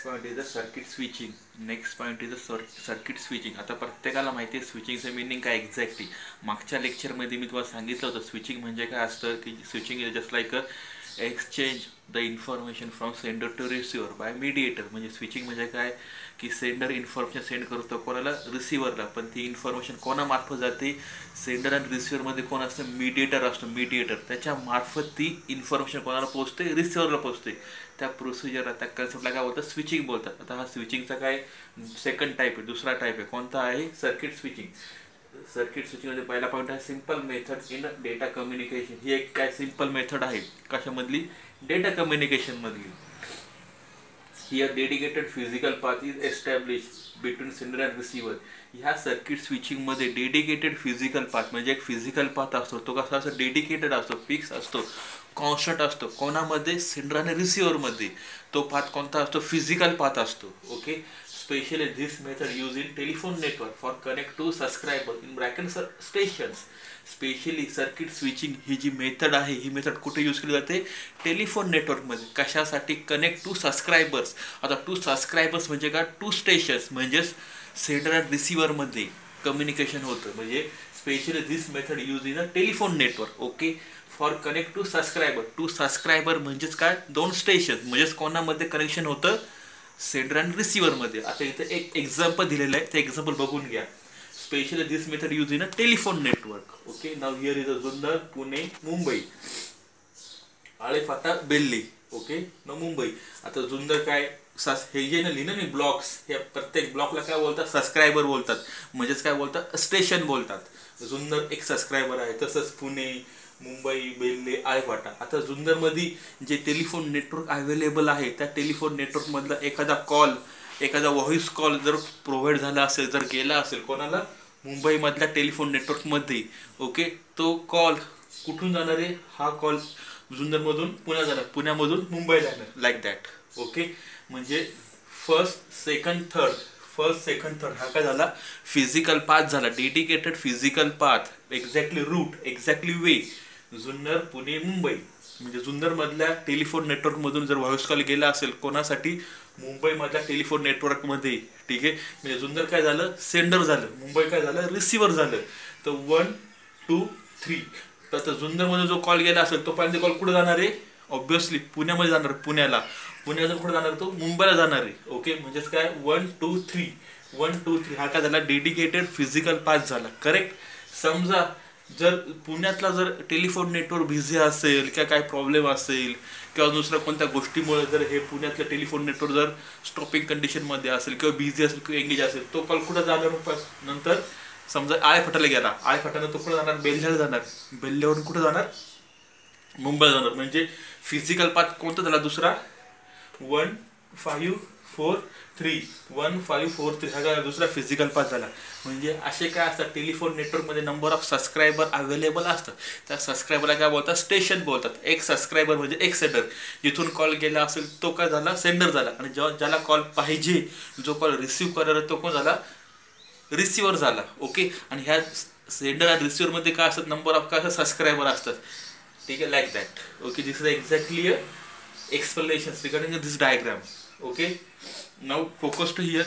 Next point is the circuit switching. Next point is the circuit switching. आता प्रत्येकाला माहिती आहे स्विचिंगचं मिनिंग काय एक्झॅक्टली. मागच्या लेक्चरमध्ये मी तुम्हाला सांगितलं होतं स्विचिंग म्हणजे काय असतं की switching is just like a exchange the information from sender to receiver by mediator. म्हणजे स्विचिंग म्हणजे काय की सेंडर इन्फॉर्मेशन सेंड करतो कोणाला, रिसिव्हरला, पण ती इन्फॉर्मेशन कोणामार्फत जाते, सेंडर आणि रिसिव्हरमध्ये कोण असतं, मीडिएटर असतो. मीडिएटर त्याच्या मार्फत ती इन्फॉर्मेशन कोणाला पोहोचते, रिसिव्हरला पोहोचते. त्या प्रोसिजरला त्या कन्सेप्टला काय बोलतात, स्विचिंग बोलतात. आता हा स्विचिंगचा काय सेकंड टाईप आहे, दुसरा टाईप आहे. कोणता आहे, सर्किट स्विचिंग. सर्किट स्विचिंगमध्ये पहिला पॉईंट आहे simple method in data communication. ही एक काय सिम्पल मेथड आहे कशामधली, डेटा कम्युनिकेशन मधली. Here dedicated physical path is establish between sender and receiver. ह्या सर्किट स्विचिंगमध्ये डेडिकेटेड फिजिकल पाथ म्हणजे एक फिजिकल पाथ असतो. तो कसा असतो, डेडिकेटेड असतो, फिक्स असतो, कॉन्स्टंट असतो. कोणामध्ये, सेंडर आणि रिसिव्हरमध्ये. तो पाथ कोणता असतो, फिजिकल पाथ असतो. Okay. Specially this method use in telephone network for connect two subscriber in bracket stations. Specially circuit switching ही जी मेथड आहे, ही मेथड कुठे यूज केली जाते, टेलिफोन नेटवर्कमध्ये. कशासाठी, कनेक्ट टू सबस्क्रायबर्स. आता टू सबस्क्रायबर्स म्हणजे काय, टू स्टेशन्स म्हणजेच सेंडर अँड रिसिव्हरमध्ये कम्युनिकेशन होतं. म्हणजे specially this method use in a telephone network. Okay. For connect two subscriber. Two subscriber म्हणजेच काय, दोन स्टेशन म्हणजेच कोणामध्ये कनेक्शन होतं, सेंडर अँड रिसिव्हरमध्ये. आता इथं एक एक्झाम्पल दिलेलं आहे, ते एक्झाम्पल बघून घ्या. Specially this method use in a telephone network. Okay. Now here is a Junnar, Pune, Mumbai, Alephata, बेल्ली. ओके. न मुंबई. आता जुन्नर काय, हे जे लिहिलं नाही ब्लॉक्स, या प्रत्येक ब्लॉकला काय बोलतात, सबस्क्रायबर बोलतात. म्हणजेच काय बोलतात, स्टेशन बोलतात. जुन्नर एक सबस्क्रायबर आहे. तसंच पुणे, मुंबई, बेल्ले, आळेफाटा. आता जुन्नरमध्ये जे टेलिफोन नेटवर्क अवेलेबल आहे, त्या टेलिफोन नेटवर्कमधला एखादा कॉल, एखादा व्हॉइस कॉल जर प्रोव्हाइड झाला असेल, जर गेला असेल कोणाला, मुंबईमधल्या टेलिफोन नेटवर्कमध्ये. ओके. तो कॉल कुठून जाणार आहे, हा कॉल जुन्नरमधून पुण्यात जाणार, पुण्यामधून मुंबई जाणार, लाईक दॅट. ओके. म्हणजे फर्स्ट सेकंड थर्ड हा काय झाला, फिजिकल पाथ झाला, dedicated physical path, exactly route, exactly way, Junnar, Pune, Mumbai. म्हणजे जुन्नर मधल्या टेलिफोन नेटवर्क मधून जर व्हॉइस कॉल गेला असेल कोणासाठी, मुंबई मधल्या टेलिफोन नेटवर्क मध्ये. ठीक आहे. म्हणजे जुन्नर काय झालं, सेंडर झालं, मुंबई काय झालं, रिसिव्हर झालं. तर 1 2 3. तर जुन्नर मध्ये जो कॉल गेला असेल तो पहिल्यांदा कॉल कुठे जाणार आहे, ऑब्व्हियसली पुण्यामध्ये जाणार, पुण्याला. पुण्यातून कुठे जाणार, तो मुंबईला जाणार आहे. ओके. म्हणजेच काय 1 2 3 1 2 3 हा काय झाला, डेडिकेटेड फिजिकल पाथ झाला. करेक्ट. समजा जर पुण्यातला जर टेलिफोन नेटवर्क बिझी असेल किंवा काय प्रॉब्लेम असेल किंवा दुसऱ्या कोणत्या गोष्टीमुळे जर हे पुण्यातलं टेलिफोन नेटवर्क जर स्टॉपिंग कंडिशनमध्ये असेल किंवा बिझी असेल किंवा एंगेज असेल, तो कॉल कुठं जाणार, नंतर समजा आळेफाटाला गेला, आळेफाटानं तो कुठं जाणार, बेल्ल्याला जाणार, बेल्ल्यावरून कुठं जाणार, मुंबईला जाणार. म्हणजे फिजिकल पाथ कोणता झाला, दुसरा 1 5 4 3 1 5 4 3 हा दुसरा फिजिकल पाथ झाला. म्हणजे असे काय असतात, टेलिफोन नेटवर्कमध्ये नंबर ऑफ सबस्क्रायबर अवेलेबल असतात. त्या सबस्क्रायबरला काय बोलतात, स्टेशन बोलतात. एक सबस्क्रायबर म्हणजे एक सेंडर. जिथून कॉल गेला असेल तो काय झाला, सेंडर झाला. आणि ज्याला कॉल पाहिजे, जो कॉल रिसिव्ह करणार तो कोण झाला, रिसिव्हर झाला. ओके. आणि ह्या सेंडर आणि रिसिव्हरमध्ये काय असतात, नंबर ऑफ काय असतात, सबस्क्रायबर असतात. ठीक आहे, like that. Okay. This is exactly a explanations regarding this diagram. Okay. Now focus to here.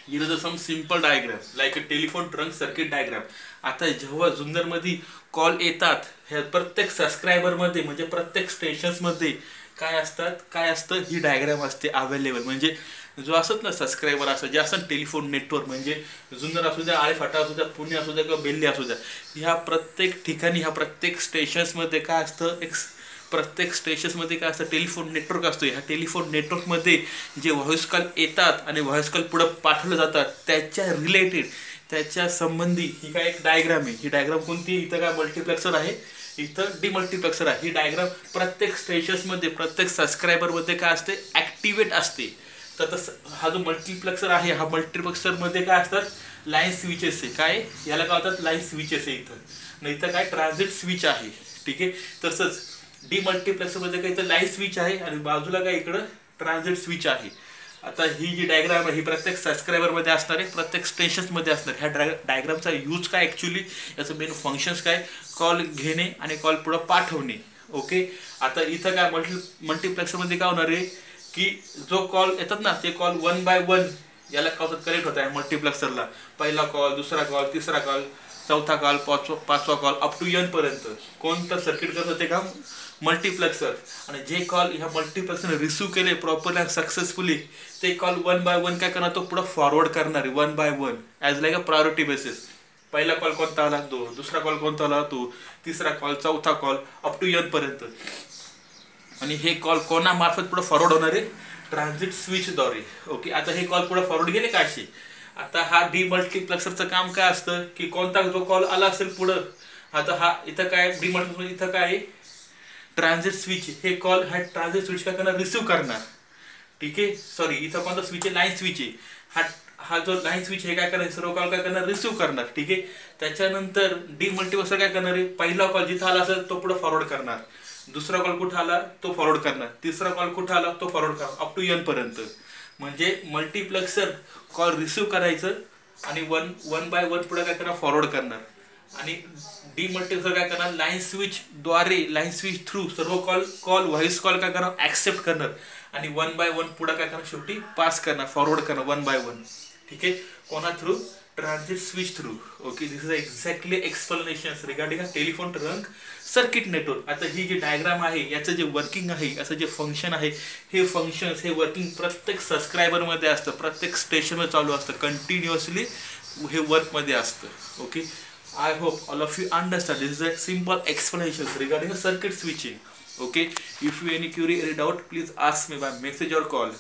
Here is some simple diagram like a telephone trunk circuit diagram. आता जेव्हा जुन्नर मध्ये कॉल येतात, ह्या प्रत्येक सबस्क्रायबर मध्ये म्हणजे प्रत्येक स्टेशन्स मध्ये काय असतात, काय असतं, ही डायग्राम असते अवेलेबल. म्हणजे जो असत ना सबस्क्रायबर असतात, जे असतात टेलिफोन नेटवर्क, म्हणजे जुन्नर असू द्या, आळेफाटा असू द्या, पुणे असू द्या किंवा बेल्ली असू द्या, ह्या प्रत्येक ठिकाणी, ह्या प्रत्येक स्टेशन्स मध्ये काय असतं, प्रत्येक स्टेशन्समध्ये काय असतं, टेलिफोन नेटवर्क असतो. ह्या टेलिफोन नेटवर्कमध्ये जे व्हॉइस कॉल येतात आणि व्हॉइस कॉल पुढे पाठवले जातात, त्याच्या रिलेटेड, त्याच्या संबंधी ही काय एक डायग्राम आहे. ही डायग्राम कोणती, इथं काय मल्टिप्लेक्सर आहे, इथं डिमल्टिप्लेक्सर आहे. ही डायग्राम प्रत्येक स्टेशन्समध्ये, प्रत्येक सबस्क्रायबरमध्ये काय असते, ॲक्टिवेट असते. तर हा जो मल्टिप्लेक्सर आहे, हा मल्टिप्लेक्सरमध्ये काय असतात, लाईन स्विचेस आहे. काय याला काय होतात, लाईन स्विचेस आहे. इथं नाही तर काय ट्रान्झिट स्विच आहे. ठीक आहे. तसंच डीमल्टिप्लेक्सरमध्ये काही तर लाईन स्विच आहे आणि बाजूला काय इकडं ट्रान्झिट स्विच आहे. आता ही जी डायग्राम आहे ही प्रत्येक सबस्क्रायबरमध्ये असणार आहे, प्रत्येक स्टेशन्समध्ये असणार. ह्या डायग्रामचा यूज काय, ॲक्च्युली याचं मेन फंक्शन्स काय, कॉल घेणे आणि कॉल पुढं पाठवणे. ओके. आता इथं काय मल्टिप्लेक्सरमध्ये काय होणार आहे, की जो कॉल येतात ना ते कॉल 1 बाय 1 याला कनेक्ट होत आहे मल्टीप्लेक्सरला. पहिला कॉल, दुसरा कॉल, तिसरा कॉल, चौथा कॉल, पाचवा कॉल अप टू n पर्यंत कोणतं सर्किट करत होते का मल्टीप्लेक्सर. आणि जे कॉल ह्या मल्टीप्लेक्सरने रिसिव्ह केले प्रॉपरली आणि सक्सेसफुली ते कॉल 1 बाय 1 काय करणार तो पुढे फॉरवर्ड करणार 1 by 1 as like a priority basis. पहिला कॉल कोणता आला तो, दुसरा कॉल कोणता आला तो, तिसरा कॉल, चौथा कॉल अप टू n पर्यंत. आणि हे कॉल कोणामार्फत पुढे फॉरवर्ड होणार आहे ट्रान्झिट स्विचद्वारे. ओके, आता हे कॉल पुढे फॉरवर्ड गेले का असे. आता हा डीमल्टिप्लेक्सरचं काम काय असतं की कोणता जो कॉल आला असेल पुढं, आता हा इथं काय डीमल्टिप्लेक्सर इथं काय आहे ट्रान्झिट स्विच, हे कॉल हा ट्रान्झिट स्विच काय करणार रिसिव्ह करणार. ठीक आहे, सॉरी इथं कोणता स्विच आहे लाईन स्विच आहे. हा जो लाईन स्विच हे काय करणार सर्व कॉल काय करणार रिसिव्ह करणार. ठीक आहे, त्याच्यानंतर डीमल्टिप्लेक्सर काय करणार आहे पहिला कॉल जिथं आला असेल तो पुढे फॉरवर्ड करणार, दुसरा कॉल कुठं आला तो फॉरवर्ड करणार, तिसरा कॉल कुठं आला तो फॉरवर्ड करणार अप टू n पर्यंत. म्हणजे मल्टीप्लेक्सर कॉल रिसिव्ह करायचं आणि 1 बाय 1 पुढे काय करणार फॉरवर्ड करणार. आणि डीमल्टिप्लेक्सर काय करणार लाईन स्विच द्वारे लाईन स्विच थ्रू सर्व कॉल व्हॉइस कॉल काय करणार ऍक्सेप्ट करणार आणि 1 बाय 1 पुढे काय करणार शेवटी पास करणार फॉरवर्ड करणार 1 बाय 1. ठीक आहे, कोणा through transit switch through. Okay, this is exactly explanation regarding a telephone trunk circuit network. आता ही जी डायग्राम आहे याचं जे वर्किंग आहे याचं जे फंक्शन आहे हे फंक्शन्स हे वर्किंग प्रत्येक सबस्क्रायबरमध्ये असतं, प्रत्येक स्टेशनवर चालू असतं, कंटिन्युअसली हे वर्कमध्ये असतं. Okay, I hope all of you understand. This is a simple explanation regarding a circuit switching. Okay, if you any query, any doubt, please ask me by message or call.